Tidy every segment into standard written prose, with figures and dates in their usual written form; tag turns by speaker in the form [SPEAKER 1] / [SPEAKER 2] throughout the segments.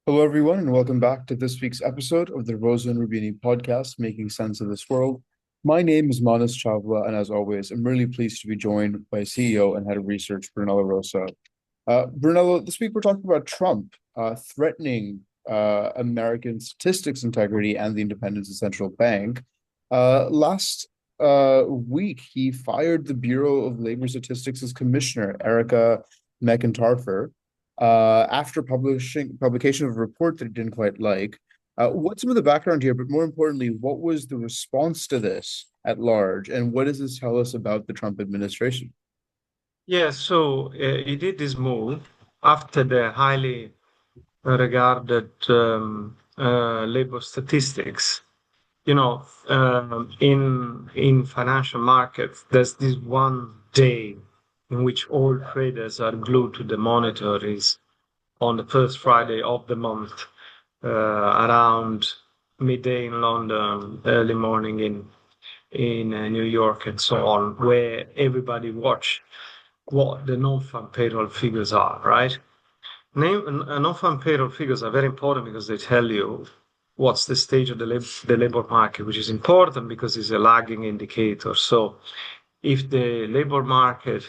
[SPEAKER 1] Hello, everyone, and welcome back to this week's episode of the Rosa and Rubini podcast, Making Sense of This World. My name is Manas Chavla, and as always, I'm really pleased to be joined by CEO and Head of Research, Brunello Rosa. Brunello, this week we're talking about Trump threatening American statistics integrity and the independence of central bank. Last week, he fired the Bureau of Labor Statistics' commissioner, Erica McIntyre, after publication of a report that he didn't quite like. What's some of the background here, but more importantly, what was the response to this at large, and what does this tell us about the Trump administration?
[SPEAKER 2] Yeah, so he did this move after the highly regarded labor statistics. In financial markets, there's this one day in which all traders are glued to the monitor is on the first Friday of the month, around midday in London, early morning in New York, and so on, where everybody watch what the non-farm payroll figures are, right? Non-farm payroll figures are very important because they tell you what's the stage of the labor market, which is important because it's a lagging indicator. So if the labor market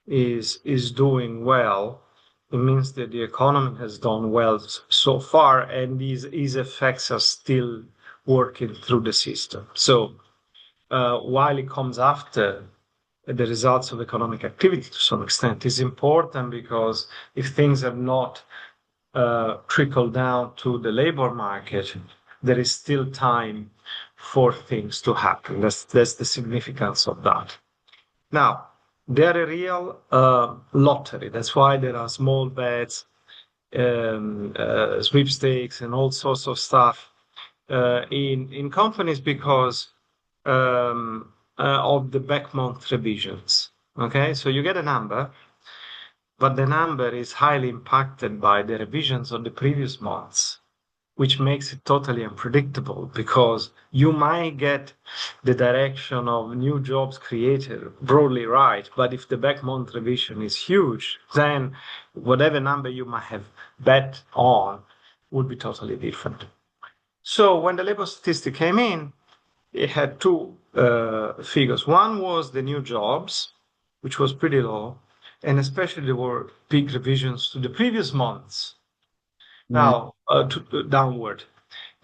[SPEAKER 2] is doing well, it means that the economy has done well so far, and these effects are still working through the system. So while it comes after the results of economic activity to some extent is important because if things have not trickled down to the labor market, there is still time for things to happen. That's the significance of that. Now, they're a real lottery. That's why there are small bets, sweepstakes, and all sorts of stuff in companies because of the back month revisions. Okay, so you get a number, but the number is highly impacted by the revisions of the previous months, which makes it totally unpredictable because you might get the direction of new jobs created broadly right, but if the back month revision is huge, then whatever number you might have bet on would be totally different. So when the labor statistic came in, it had two figures. One was the new jobs, which was pretty low, and especially there were big revisions to the previous months.
[SPEAKER 1] Mm,
[SPEAKER 2] Now, downward.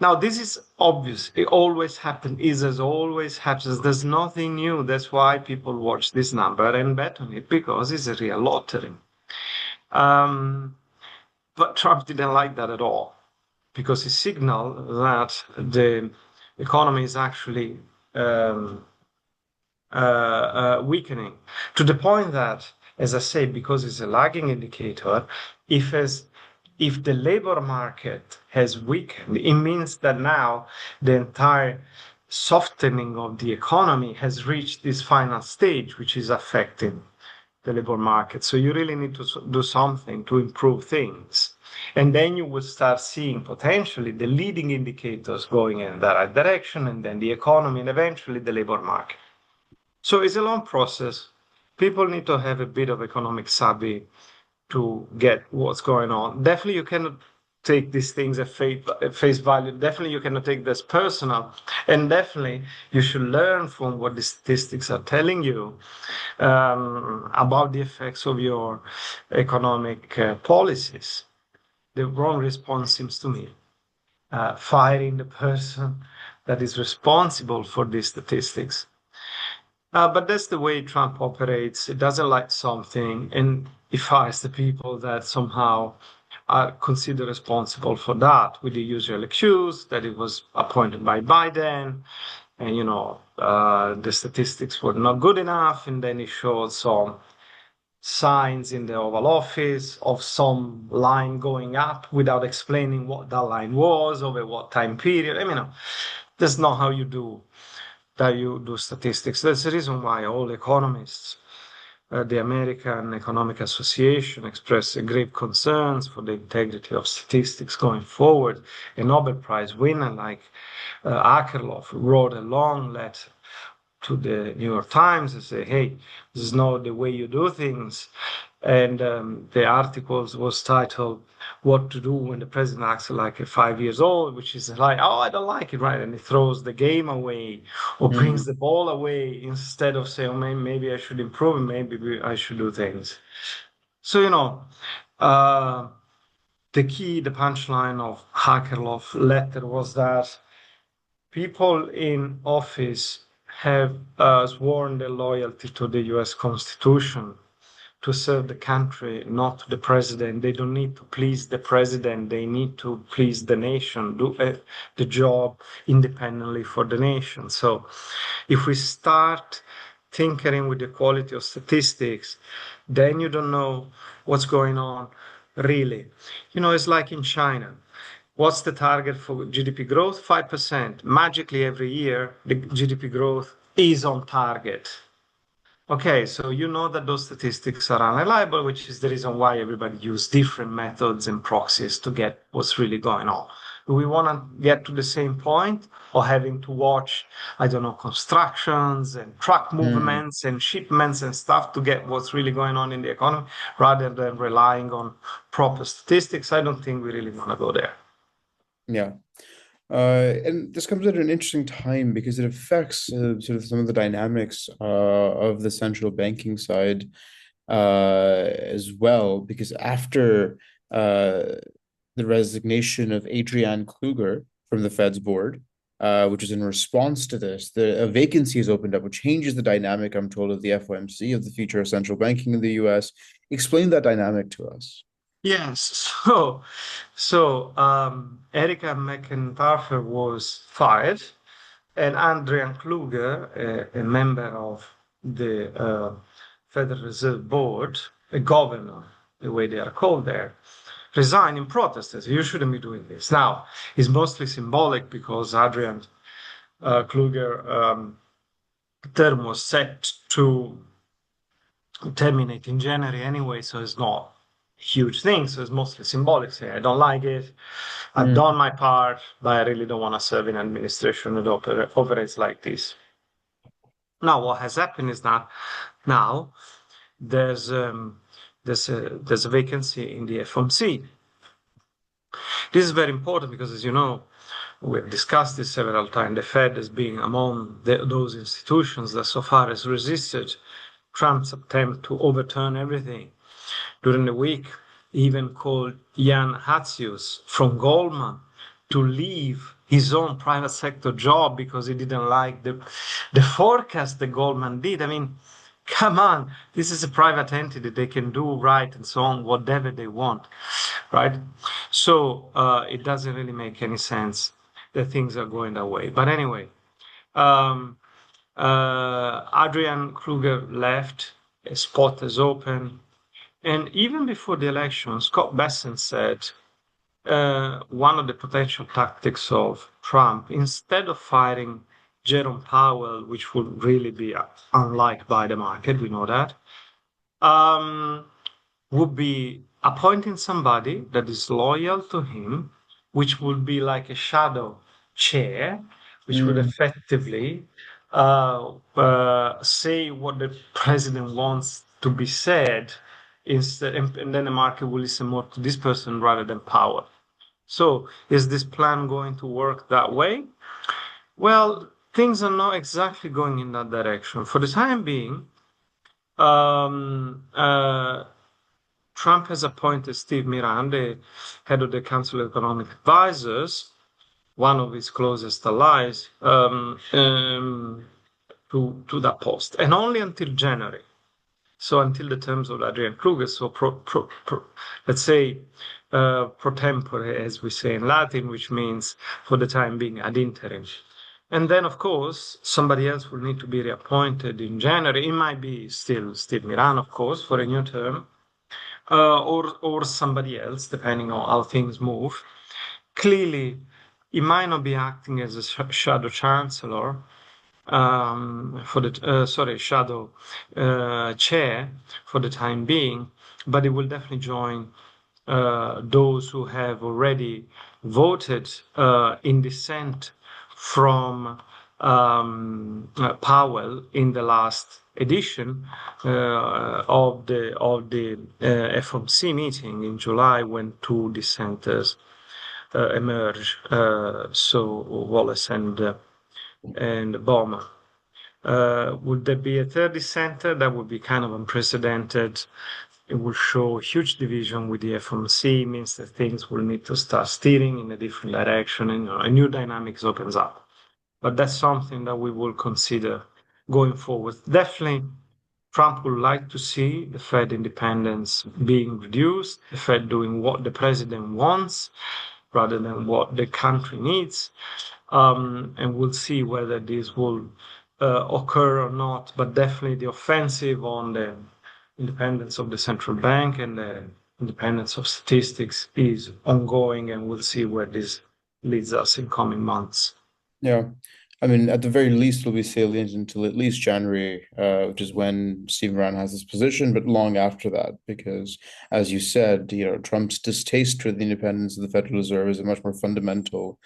[SPEAKER 2] Now, this is obvious. It always happens. It has always happens. There's nothing new. That's why people watch this number and bet on it because it's a real lottery. Um, but Trump didn't like that at all because it signaled that the economy is actually um, weakening to the point that, as I say, because it's a lagging indicator, if as if the labor market has weakened, it means that now the entire softening of the economy has reached this final stage, which is affecting the labor market. So you really need to do something to improve things. And then you will start seeing potentially the leading indicators going in the right direction, and then the economy, and eventually the labor market. So it's a long process. People need to have a bit of economic savvy to get what's going on. Definitely, you cannot take these things at face value. Definitely, you cannot take this personal. And definitely, you should learn from what the statistics are telling you about the effects of your economic policies. The wrong response seems to me firing the person that is responsible for these statistics. But that's the way Trump operates. It doesn't like something, and he fires the people that somehow are considered responsible for that, with the usual excuse that it was appointed by Biden, and the statistics were not good enough, and then he showed some signs in the Oval Office of some line going up without explaining what that line was over what time period. I mean, that's not how you do statistics. That's the reason why all economists, the American Economic Association, express grave concerns for the integrity of statistics going forward. A Nobel Prize winner like Akerlof wrote a long letter to the New York Times and say, "Hey, this is not the way you do things." And the article was titled what to do when the president acts like a 5 years old, which is like, oh, I don't like it, right? And he throws the game away or brings the ball away instead of saying, oh, maybe I should improve and maybe I should do things. So, uh, the punchline of Hakerlof letter was that people in office have sworn their loyalty to the US Constitution to serve the country, not the president. They don't need to please the president. They need to please the nation, do the job independently for the nation. So if we start tinkering with the quality of statistics, then you don't know what's going on really. It's like in China. What's the target for GDP growth? 5%. Magically, every year, the GDP growth is on target. Okay, so you know that those statistics are unreliable, which is the reason why everybody uses different methods and proxies to get what's really going on. Do we want to get to the same point or having to watch, I don't know, constructions and truck movements and shipments and stuff to get what's really going on in the economy rather than relying on proper statistics? I don't think we really want to go there.
[SPEAKER 1] Yeah. And this comes at an interesting time because it affects sort of some of the dynamics of the central banking side as well. Because after the resignation of Adrian Kluger from the Fed's board, which is in response to this, a vacancy has opened up, which changes the dynamic, I'm told, of the FOMC, of the future of central banking in the US. Explain that dynamic to us.
[SPEAKER 2] Yes. Erika McIntyre was fired, and Adrian Kluger, a member of the Federal Reserve Board, a governor, the way they are called there, resigned in protest. You shouldn't be doing this. Now, it's mostly symbolic because Adrian Kluger term was set to terminate in January anyway, so it's not huge thing. So it's mostly symbolic. Say, I don't like it. I've done my part, but I really don't want to serve in administration that operates like this. Now, what has happened is that now there's a vacancy in the FOMC. This is very important because, as you know, we have discussed this several times. The Fed as being among those institutions that so far has resisted Trump's attempt to overturn everything. During the week, he even called Jan Hatzius from Goldman to leave his own private sector job because he didn't like the forecast that Goldman did. I mean, come on, this is a private entity. They can do right and so on, whatever they want, right? So it doesn't really make any sense that things are going that way. But anyway, Adrian Kruger left, a spot is open. And even before the election, Scott Bessent said one of the potential tactics of Trump, instead of firing Jerome Powell, which would really be unliked by the market, we know that, would be appointing somebody that is loyal to him, which would be like a shadow chair, which would effectively say what the president wants to be said, instead, and then the market will listen more to this person rather than Powell. So is this plan going to work that way? Well, things are not exactly going in that direction. For the time being, Trump has appointed Steve Miran, the head of the Council of Economic Advisors, one of his closest allies, to that post, and only until January. So until the terms of Adrian Kruger, so let's say pro tempore, as we say in Latin, which means for the time being ad interim. And then, of course, somebody else will need to be reappointed in January. It might be still Steve Miran, of course, for a new term, or somebody else, depending on how things move. Clearly, he might not be acting as a shadow chancellor, shadow chair for the time being, but it will definitely join those who have already voted in dissent from Powell in the last edition of the FOMC meeting in July, when two dissenters emerge, so Wallace and Bowman. Would there be a third dissenter? That would be kind of unprecedented. It will show huge division with the FOMC, means that things will need to start steering in a different direction, and a new dynamics opens up. But that's something that we will consider going forward. Definitely, Trump would like to see the Fed independence being reduced, the Fed doing what the president wants rather than what the country needs. And we'll see whether this will occur or not. But definitely the offensive on the independence of the central bank and the independence of statistics is ongoing, and we'll see where this leads us in coming months.
[SPEAKER 1] Yeah. I mean, at the very least, it'll be salient until at least January, which is when Stephen Brown has his position, but long after that, because as you said, Trump's distaste for the independence of the Federal Reserve is a much more fundamental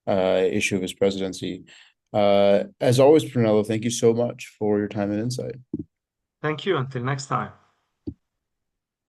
[SPEAKER 1] issue of his presidency. As always, Brunello, thank you so much for your time and insight.
[SPEAKER 2] Thank you. Until next time.